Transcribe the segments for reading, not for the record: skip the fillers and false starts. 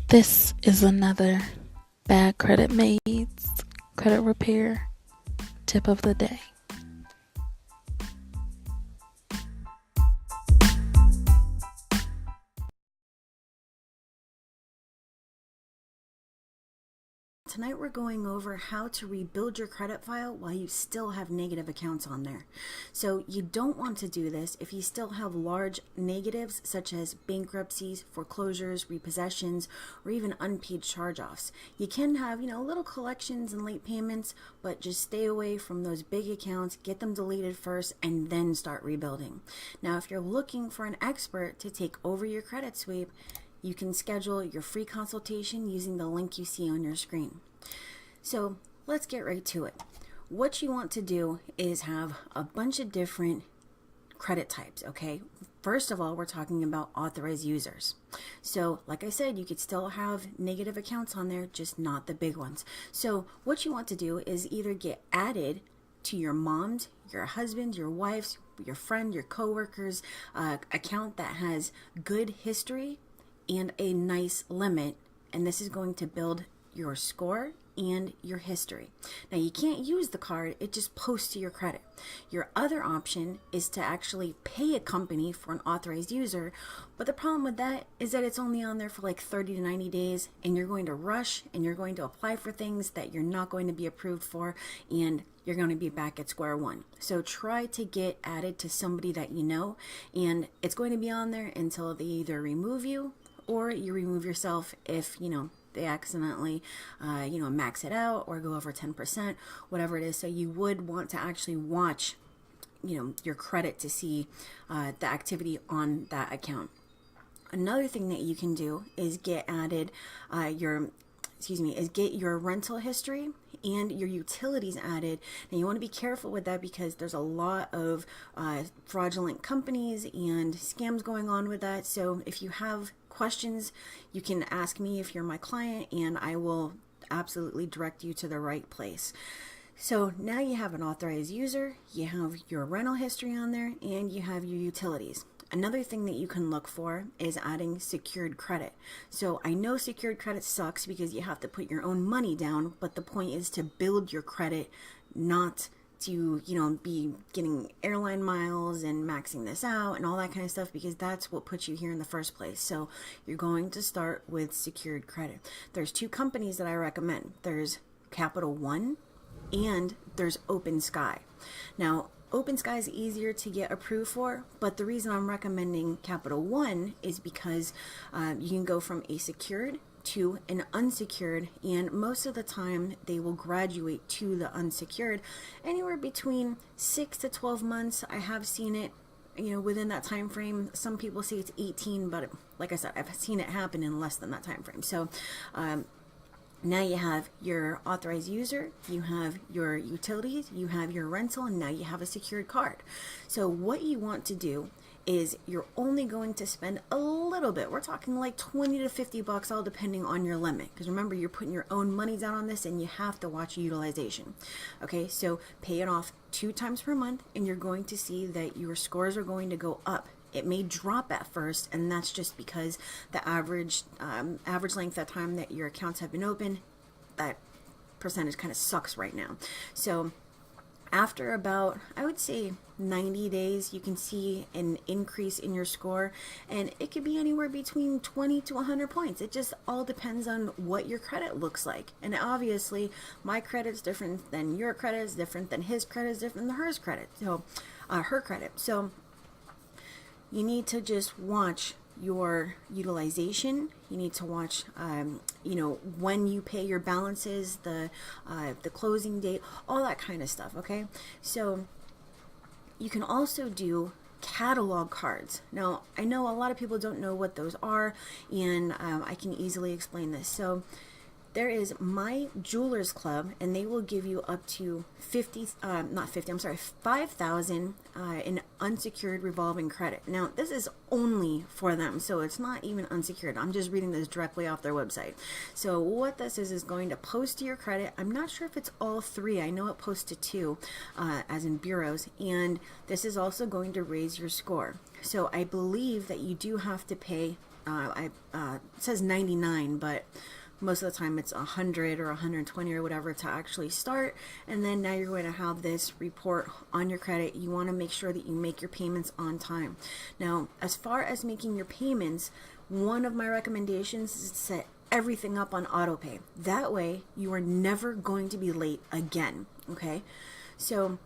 This is another Bad Credit Maids credit repair tip of the day. Tonight we're going over how to rebuild your credit file while you still have negative accounts on there. So you don't want to do this if you still have large negatives such as bankruptcies, foreclosures, repossessions, or even unpaid charge-offs. You can have, little collections and late payments, but just stay away from those big accounts, get them deleted first, and then start rebuilding. Now, if you're looking for an expert to take over your credit sweep, you can schedule your free consultation using the link you see on your screen. So let's get right to it. What you want to do is have a bunch of different credit types, okay? First of all, we're talking about authorized users. So like I said, you could still have negative accounts on there, just not the big ones. So what you want to do is either get added to your mom's, your husband, your wife's, your friend, your coworker's account that has good history and a nice limit, and this is going to build your score and your history. Now you can't use the card, it just posts to your credit. Your other option is to actually pay a company for an authorized user, but the problem with that is that it's only on there for like 30 to 90 days, and you're going to rush and you're going to apply for things that you're not going to be approved for, and you're going to be back at square one. So try to get added to somebody that you know, and it's going to be on there until they either remove you or you remove yourself if, they accidentally, max it out or go over 10%, whatever it is. So you would want to actually watch, your credit to see the activity on that account. Another thing that you can do is get added get your rental history and your utilities added. Now you want to be careful with that because there's a lot of fraudulent companies and scams going on with that. So if you have questions, you can ask me if you're my client, and I will absolutely direct you to the right place. So now you have an authorized user, you have your rental history on there, and you have your utilities. Another thing that you can look for is adding secured credit. So I know secured credit sucks because you have to put your own money down, but the point is to build your credit, not to, be getting airline miles and maxing this out and all that kind of stuff, because that's what puts you here in the first place. So you're going to start with secured credit. There's two companies that I recommend. There's Capital One and there's Open Sky. Now, Open Sky is easier to get approved for, but the reason I'm recommending Capital One is because you can go from a secured to an unsecured, and most of the time they will graduate to the unsecured anywhere between 6 to 12 months. I have seen it within that time frame. Some people say it's 18, but like I said, I've seen it happen in less than that time frame. So now you have your authorized user, you have your utilities, you have your rental, and now you have a secured card. So what you want to do is you're only going to spend a little bit. We're talking like 20 to 50 bucks, all depending on your limit. Because remember, you're putting your own money down on this, and you have to watch utilization. Okay, so pay it off 2 times per month, and you're going to see that your scores are going to go up. It may drop at first, and that's just because the average length of time that your accounts have been open, that percentage kind of sucks right now. So after about, I would say 90 days, you can see an increase in your score, and it could be anywhere between 20 to 100 points. It just all depends on what your credit looks like. And obviously, my credit's different than your credit, is different than his credit, is different than her credit. So you need to just watch your utilization. You need to watch, when you pay your balances, the closing date, all that kind of stuff. Okay, so you can also do catalog cards. Now, I know a lot of people don't know what those are, and I can easily explain this. So there is My Jewelers Club, and they will give you up to 5,000 in unsecured revolving credit. Now, this is only for them, so it's not even unsecured. I'm just reading this directly off their website. So what this is going to post to your credit. I'm not sure if it's all 3. I know it posts to 2, as in bureaus, and this is also going to raise your score. So I believe that you do have to pay it says 99, but most of the time it's 100 or 120 or whatever to actually start. And then now you're going to have this report on your credit. You want to make sure that you make your payments on time. Now, as far as making your payments, one of my recommendations is to set everything up on auto pay. That way you are never going to be late again. Okay, so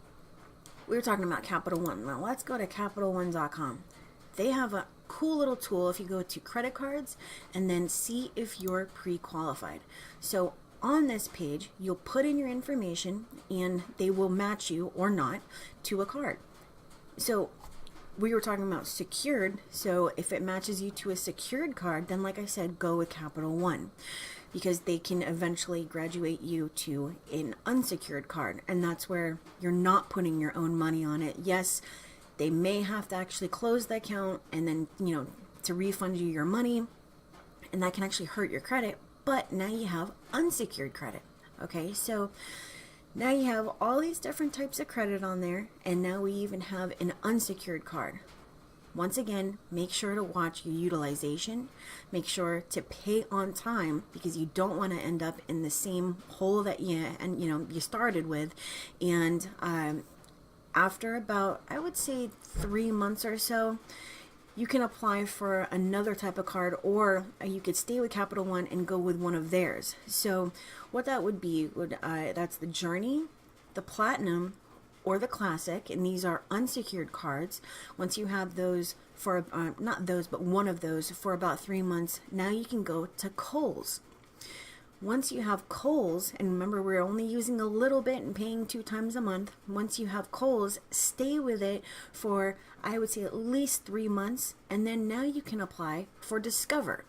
we were talking about Capital One. Now let's go to CapitalOne.com. They have a cool little tool if you go to credit cards and then see if you're pre-qualified. So on this page, you'll put in your information and they will match you or not to a card. So we were talking about secured. So if it matches you to a secured card, then like I said, go with Capital One, because they can eventually graduate you to an unsecured card. And that's where you're not putting your own money on it. Yes, they may have to actually close the account and then, to refund you your money, and that can actually hurt your credit, but now you have unsecured credit. Okay, so now you have all these different types of credit on there, and now we even have an unsecured card. Once again, make sure to watch your utilization. Make sure to pay on time, because you don't want to end up in the same hole that you started with. And after about, I would say, 3 months or so, you can apply for another type of card, or you could stay with Capital One and go with one of theirs. So what that would be, that's the Journey, the Platinum, or the Classic, and these are unsecured cards. Once you have those for, not those, but one of those for about 3 months, now you can go to Kohl's. Once you have Kohl's, and remember we're only using a little bit and paying 2 times a month, once you have Kohl's, stay with it for, I would say, at least 3 months, and then now you can apply for Discover.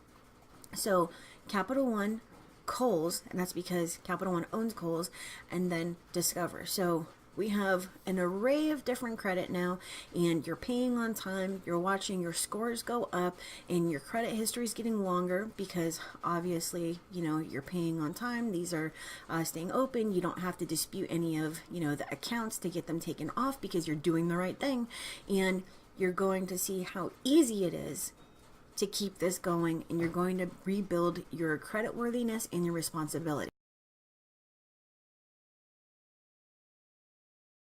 So Capital One, Kohl's, and that's because Capital One owns Kohl's, and then Discover. So we have an array of different credit now, and you're paying on time, you're watching your scores go up, and your credit history is getting longer because obviously, you're paying on time. These are staying open. You don't have to dispute any of, the accounts to get them taken off because you're doing the right thing, and you're going to see how easy it is to keep this going, and you're going to rebuild your credit worthiness and your responsibility.